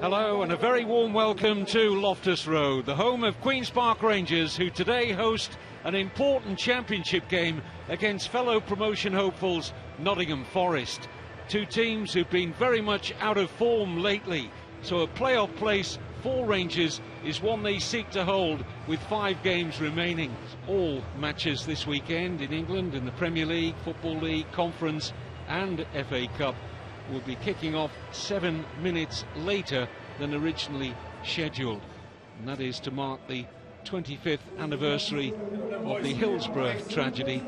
Hello and a very warm welcome to Loftus Road, the home of Queen's Park Rangers, who today host an important championship game against fellow promotion hopefuls Nottm Forest. Two teams who've been very much out of form lately, so a playoff place for Rangers is one they seek to hold with 5 games remaining. All matches this weekend in England in the Premier League, Football League, Conference and FA Cup will be kicking off 7 minutes later than originally scheduled, and that is to mark the 25th anniversary of the Hillsborough tragedy.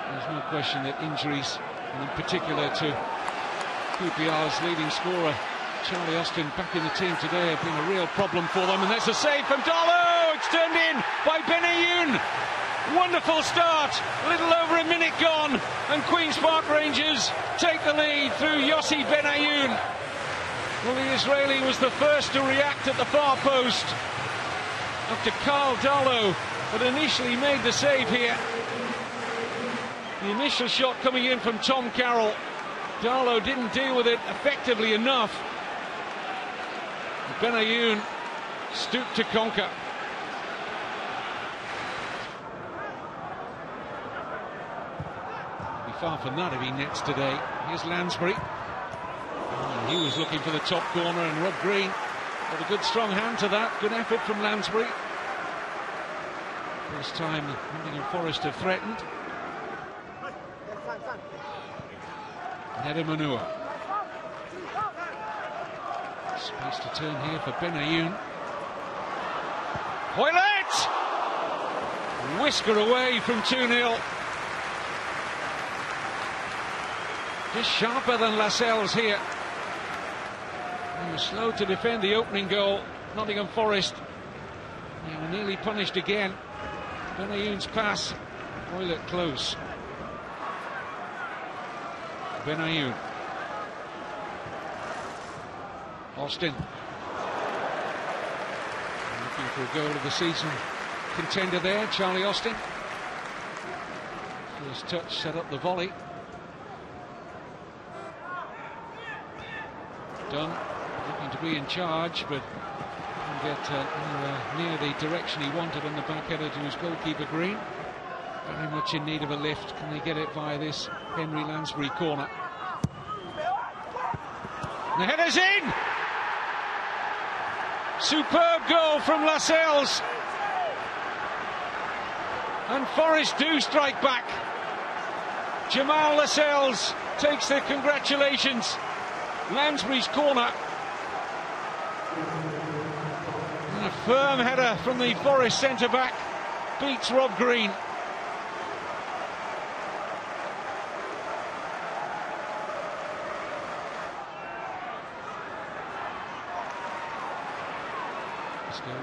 There's no question that injuries, and in particular to QPR's leading scorer, Charlie Austin, back in the team today, have been a real problem for them. And that's a save from Darlow. It's turned in by Benayoun. Wonderful start. A little over a minute gone, and Queen's Park Rangers take the lead through Yossi Benayoun. Well, the Israeli was the first to react at the far post after Carl Darlow had initially made the save here. The initial shot coming in from Tom Carroll. Darlow didn't deal with it effectively enough. Benayoun stooped to conquer. Be far from that if he nets today. Here's Lansbury. Oh, he was looking for the top corner, and Rob Green got a good strong hand to that. Good effort from Lansbury. First time Nottm Forest have threatened. Manua. Space to turn here for Benayoun. Hoylett! Whisker away from 2-0. Just sharper than Lascelles here. He was slow to defend the opening goal. Nottm Forest. They were nearly punished again. Benayoun's pass. Hoylett close. Benayoun. Austin. Looking for a goal of the season contender there, Charlie Austin. First touch set up the volley. Dunn looking to be in charge, but didn't get anywhere near the direction he wanted on the back header to his goalkeeper Green. Very much in need of a lift. Can they get it via this Henry Lansbury corner? And the header's in! Superb goal from Lascelles. And Forest do strike back. Jamal Lascelles takes the congratulations. Lansbury's corner. And a firm header from the Forest centre-back beats Rob Green.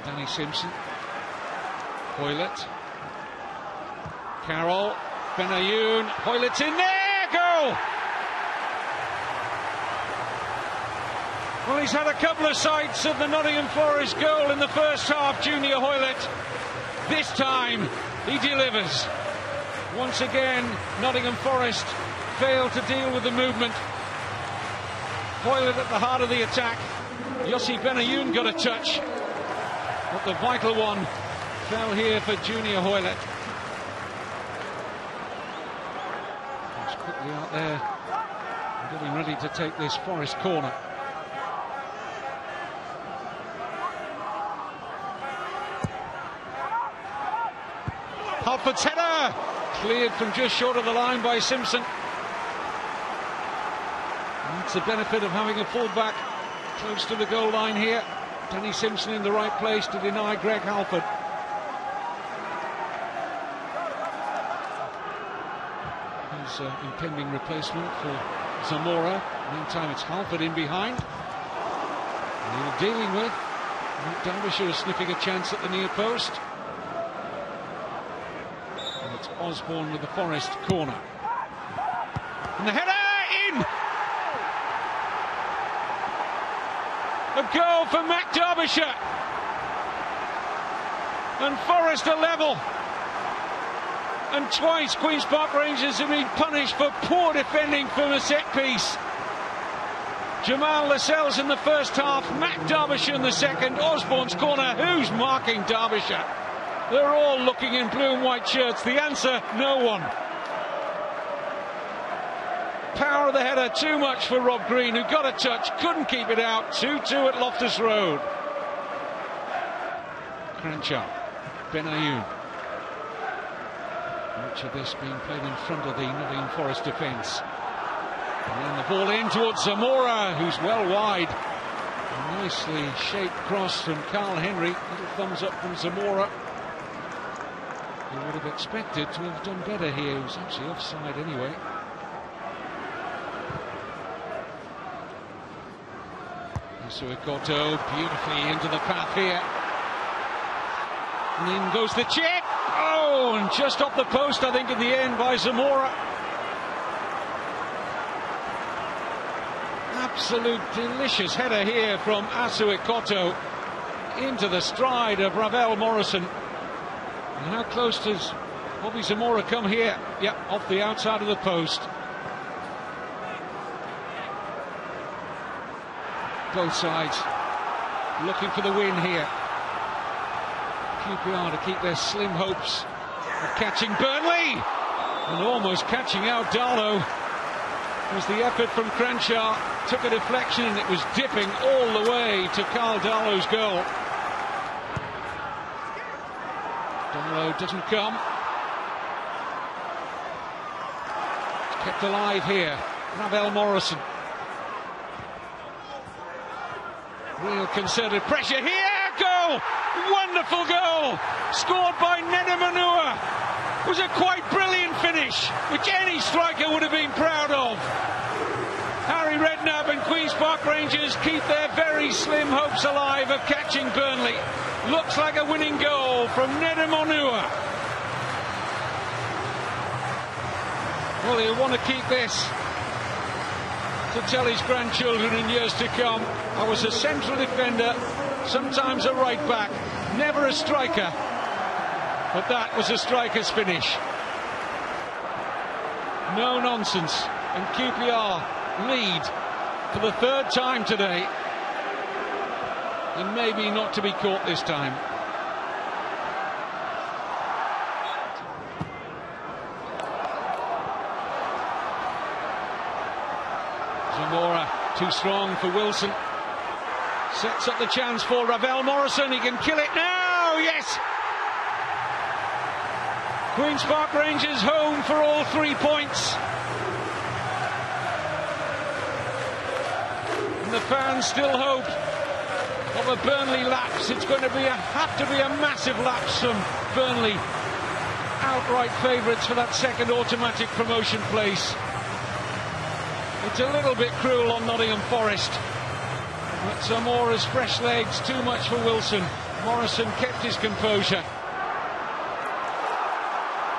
Danny Simpson. Hoylett. Carroll. Benayoun. Hoylett's in there! Goal! Well, he's had a couple of sights of the Nottm Forest goal in the first half, Junior Hoylett. This time, he delivers. Once again, Nottm Forest failed to deal with the movement. Hoylett at the heart of the attack. Yossi Benayoun got a touch, but the vital one fell here for Junior Hoylett. He's quickly out there, getting ready to take this Forest corner. Halford's header, cleared from just short of the line by Simpson. And that's the benefit of having a fullback close to the goal line here. Danny Simpson in the right place to deny Greg Halford. His impending replacement for Zamora. Meantime, it's Halford in behind. And they were dealing with Derbyshire is sniffing a chance at the near post. And it's Osborne with the Forest corner. And the header in! A goal for Mac Derbyshire. And Forest are level. And twice Queen's Park Rangers have been punished for poor defending from a set piece. Jamal Lascelles in the first half, Mac Derbyshire in the second. Osborne's corner. Who's marking Derbyshire? They're all looking in blue and white shirts. The answer, no one. Power of the header, too much for Rob Green, who got a touch, couldn't keep it out. 2-2 at Loftus Road. Cranchar, Benayoun. Much of this being played in front of the Nottm Forest defence. And then the ball in towards Zamora, who's well wide. A nicely shaped cross from Carl Henry. Little thumbs up from Zamora. He would have expected to have done better here. He was actually offside anyway. Suikoto beautifully into the path here. And in goes the chip. Oh, and just off the post, I think, in the end by Zamora. Absolute delicious header here from Asuikoto into the stride of Ravel Morrison. And how close does Bobby Zamora come here? Yep, off the outside of the post. Both sides looking for the win here. QPR to keep their slim hopes of catching Burnley and almost catching out Darlow. Was the effort from Cranchar, took a deflection and it was dipping all the way to Carl Darlow's goal. Darlow doesn't come. It's kept alive here. Ravel Morrison. Real concerted pressure here. Goal! Wonderful goal! Scored by Nedemanua. It was a quite brilliant finish, which any striker would have been proud of. Harry Redknapp and Queen's Park Rangers keep their very slim hopes alive of catching Burnley. Looks like a winning goal from Nedemanua. Well, he'll want to keep this to tell his grandchildren in years to come. I was a central defender, sometimes a right back, never a striker, but that was a striker's finish. No nonsense, and QPR lead for the third time today, and maybe not to be caught this time. Zamora too strong for Wilson. Sets up the chance for Ravel Morrison. He can kill it now. Yes. Queen's Park Rangers home for all 3 points. And the fans still hope of a Burnley lapse. It's going to be have to be a massive lapse from Burnley. Outright favourites for that second automatic promotion place. It's a little bit cruel on Nottm Forest. But Zamora's fresh legs, too much for Wilson. Morrison kept his composure.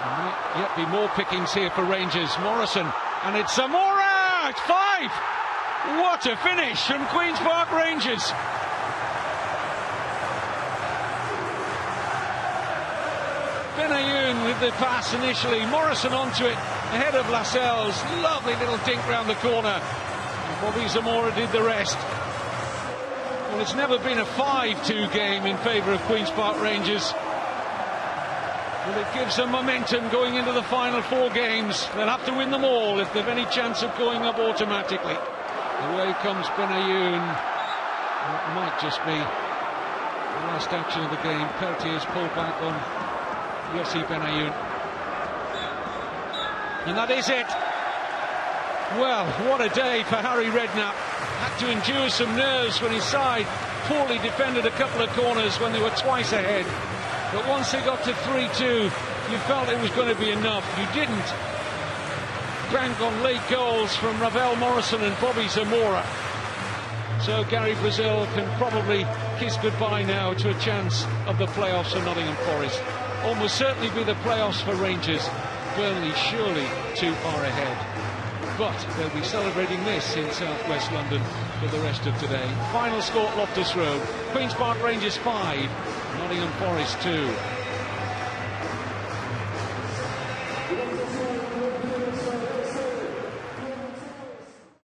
There might yet be more pickings here for Rangers. Morrison, and it's Zamora! It's 5! What a finish from Queen's Park Rangers. Benayoun with the pass initially. Morrison onto it, ahead of Lascelles. Lovely little dink round the corner. And Bobby Zamora did the rest. Well, it's never been a 5-2 game in favour of Queen's Park Rangers. Well, it gives them momentum going into the final 4 games. They'll have to win them all if they've any chance of going up automatically. Away comes Benayoun. It might just be the last action of the game. Peltier's pulled back on Yossi Benayoun. And that is it. Well, what a day for Harry Redknapp. Had to endure some nerves when his side poorly defended a couple of corners when they were twice ahead. But once they got to 3-2, you felt it was going to be enough. You didn't bank on late goals from Ravel Morrison and Bobby Zamora. So Gary Brazil can probably kiss goodbye now to a chance of the playoffs for Nottm Forest. Almost certainly be the playoffs for Rangers. Burnley surely too far ahead. but they'll be celebrating this in southwest London for the rest of today. Final score at Loftus Road, Queen's Park Rangers 5, Nottingham Forest 2.